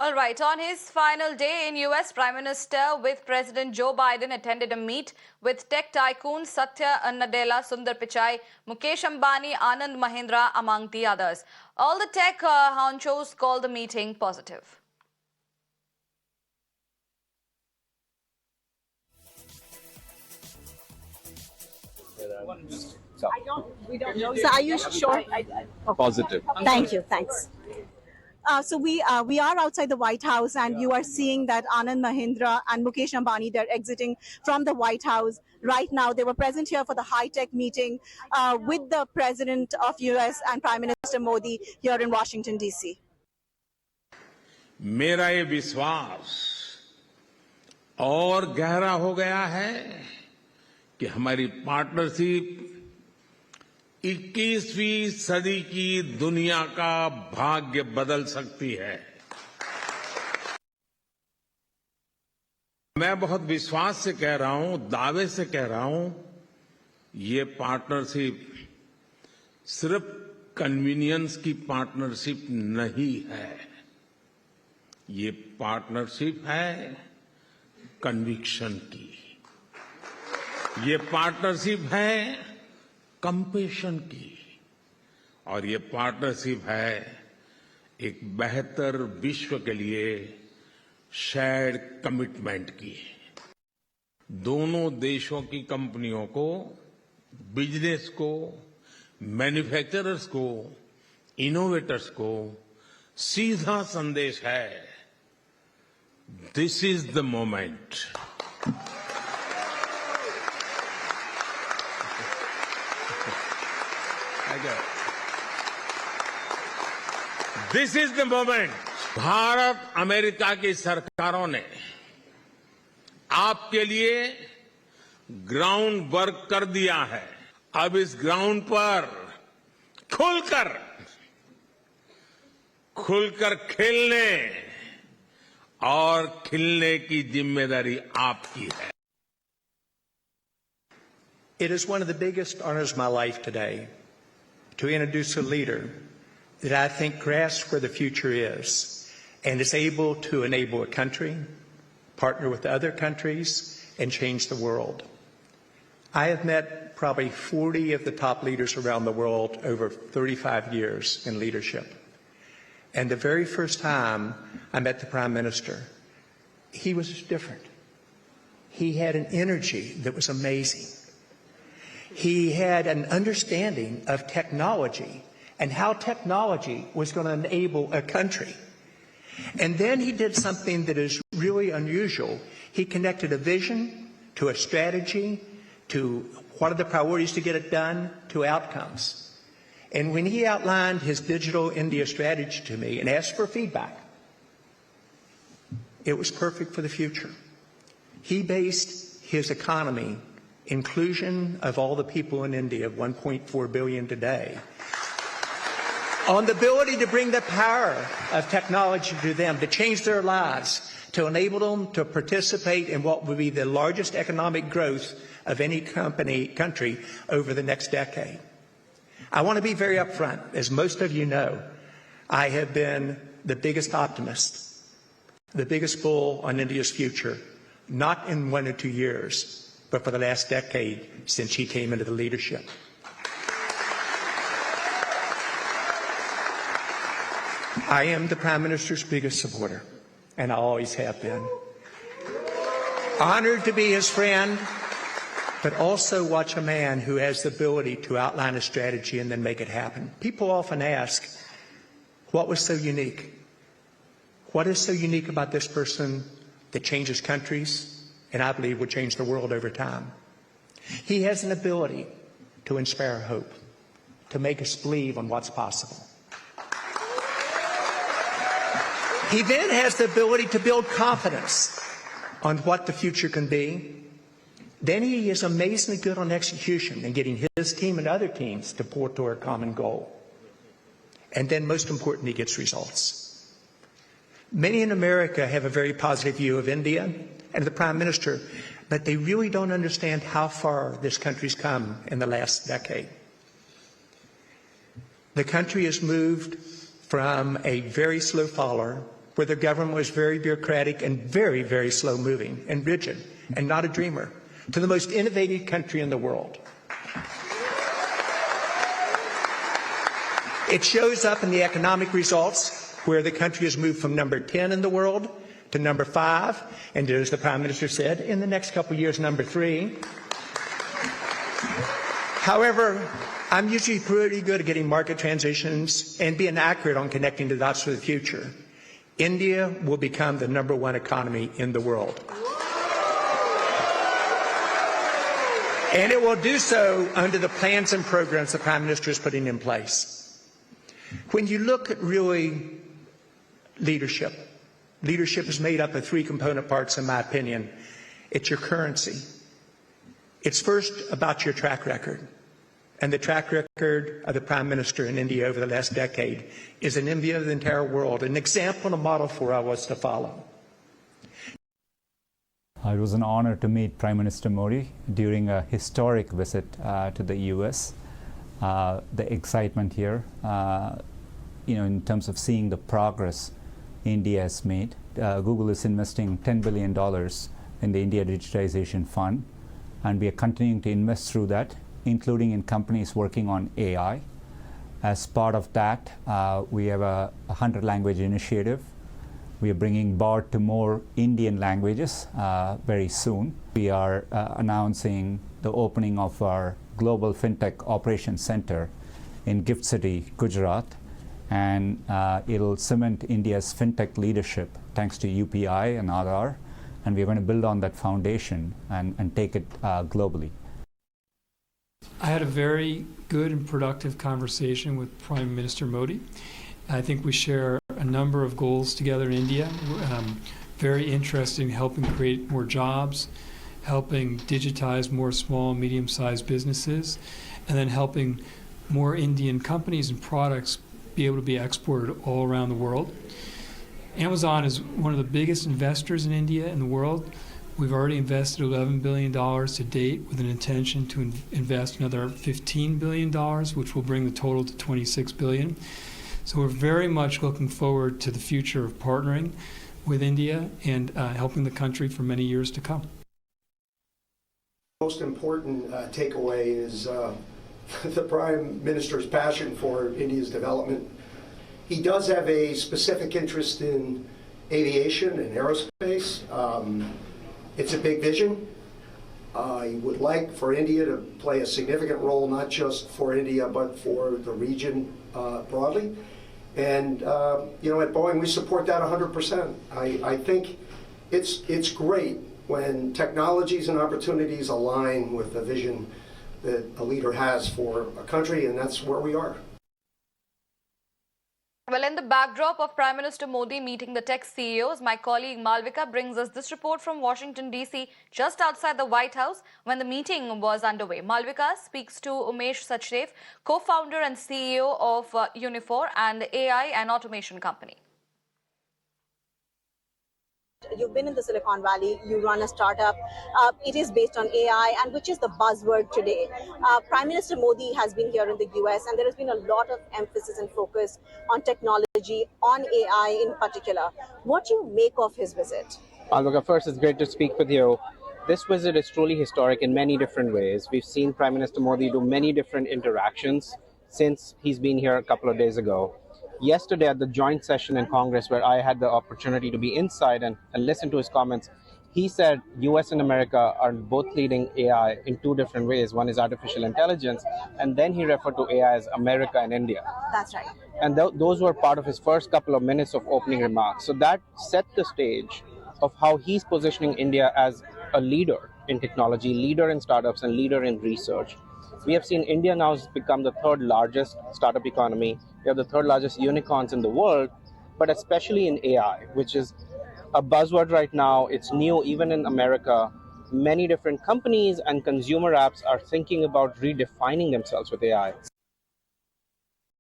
All right, on his final day in US, Prime Minister with President Joe Biden attended a meet with tech tycoons Satya Nadella, Sundar Pichai, Mukesh Ambani, Anand Mahindra, among the others. All the tech honchos called the meeting positive. We don't know. So are you sure? Positive. Thank you. Thanks. So we are outside the White House, and you are seeing that Anand Mahindra and Mukesh Ambani, they're exiting from the White House right now. They were present here for the high-tech meeting with the President of US and Prime Minister Modi here in Washington, D.C. मेरा ये विश्वास और गहरा हो गया है कि हमारी पार्टनरशिप 21वीं सदी की दुनिया का भाग्य बदल सकती है। मैं बहुत विश्वास से कह रहा हूं, दावे से कह रहा हूं, ये पार्टनरशिप सिर्फ कन्वीनियंस की पार्टनरशिप नहीं है, ये पार्टनरशिप है कन्विक्शन की, ये पार्टनरशिप है कंपैशन की, और ये पार्टनरशिप है एक बेहतर विश्व के लिए शेयर्ड कमिटमेंट की। दोनों देशों की कंपनियों को, बिजनेस को, मैन्युफैक्चरर्स को, इनोवेटर्स को सीधा संदेश है, this is the moment. This is the moment. Bharat America की सरकारों ने आपके लिए ग्राउंड वर्क कर दिया है। अब इस ग्राउंड पर खुलकर खेलने और खिलने की जिम्मेदारी आपकी है। It is one of the biggest honors of my life today to introduce a leader that I think grasps where the future is and is able to enable a country, partner with other countries, and change the world. I have met probably 40 of the top leaders around the world over 35 years in leadership. And the very first time I met the Prime Minister, he was different. He had an energy that was amazing. He had an understanding of technology and how technology was going to enable a country. And then he did something that is really unusual. He connected a vision to a strategy, to what are the priorities to get it done, to outcomes. And when he outlined his digital India strategy to me and asked for feedback, it was perfect for the future. He based his economy, inclusion of all the people in India, 1.4 billion today, on the ability to bring the power of technology to them, to change their lives, to enable them to participate in what will be the largest economic growth of any country over the next decade. I want to be very upfront. As most of you know, I have been the biggest optimist, the biggest bull on India's future, not in 1 or 2 years, but for the last decade since he came into the leadership. I am the Prime Minister's biggest supporter, and I always have been. Honored to be his friend, but also watch a man who has the ability to outline a strategy and then make it happen. People often ask, what was so unique? What is so unique about this person that changes countries, and I believe will change the world over time? He has an ability to inspire hope, to make us believe on what's possible. He then has the ability to build confidence on what the future can be. Then he is amazingly good on execution and getting his team and other teams to pour toward a common goal. And then most important, he gets results. Many in America have a very positive view of India and the Prime Minister, but they really don't understand how far this country's come in the last decade. The country has moved from a very slow follower where the government was very bureaucratic and very, very slow moving and rigid and not a dreamer, to the most innovative country in the world. It shows up in the economic results, where the country has moved from number 10 in the world to number 5, and as the Prime Minister said, in the next couple of years, number 3. However, I'm usually pretty good at getting market transitions and being accurate on connecting the dots for the future. India will become the number 1 economy in the world. And it will do so under the plans and programs the Prime Minister is putting in place. When you look at really leadership is made up of 3 component parts, in my opinion. It's your currency. It's first about your track record. And the track record of the Prime Minister in India over the last decade is an envy of the entire world, an example and a model for us to follow. It was an honor to meet Prime Minister Modi during a historic visit to the US. The excitement here, in terms of seeing the progress India has made. Google is investing $10 billion in the India Digitization Fund, and we are continuing to invest through that, including in companies working on AI. As part of that, we have a 100-language initiative. We are bringing BART to more Indian languages very soon. We are announcing the opening of our Global FinTech Operations Center in Gift City, Gujarat, and it'll cement India's FinTech leadership thanks to UPI and Aadhaar, and we're going to build on that foundation and take it globally. I had a very good and productive conversation with Prime Minister Modi. I think we share a number of goals together in India. Very interested in helping create more jobs, helping digitize more small and medium-sized businesses, and then helping more Indian companies and products be able to be exported all around the world. Amazon is one of the biggest investors in India in the world. We've already invested $11 billion to date with an intention to invest another $15 billion, which will bring the total to $26 billion. So we're very much looking forward to the future of partnering with India and helping the country for many years to come. Most important takeaway is the Prime Minister's passion for India's development. He does have a specific interest in aviation and aerospace. It's a big vision. He would like for India to play a significant role, not just for India, but for the region broadly. And at Boeing, we support that 100%. I think it's great when technologies and opportunities align with the vision that a leader has for a country, and that's where we are. Well, in the backdrop of Prime Minister Modi meeting the tech CEOs, my colleague Malvika brings us this report from Washington, D.C., just outside the White House when the meeting was underway. Malvika speaks to Umesh Sachdev, co-founder and CEO of Unifor, an AI and automation company. You've been in the Silicon Valley, you run a startup. It is based on AI, and which is the buzzword today. Prime Minister Modi has been here in the US, and there has been a lot of emphasis and focus on technology, on AI in particular. What do you make of his visit? Malvika, first, it's great to speak with you. This visit is truly historic in many different ways. We've seen Prime Minister Modi do many different interactions since he's been here a couple of days ago. Yesterday at the joint session in Congress, where I had the opportunity to be inside and listen to his comments, he said US and America are both leading AI in 2 different ways. One is artificial intelligence, and then he referred to AI as America and India. That's right. And those were part of his first couple of minutes of opening remarks. So that set the stage of how he's positioning India as a leader in technology, leader in startups, and leader in research. We have seen India now has become the 3rd largest startup economy. We have the 3rd largest unicorns in the world, but especially in AI, which is a buzzword right now. It's new even in America. Many different companies and consumer apps are thinking about redefining themselves with AI.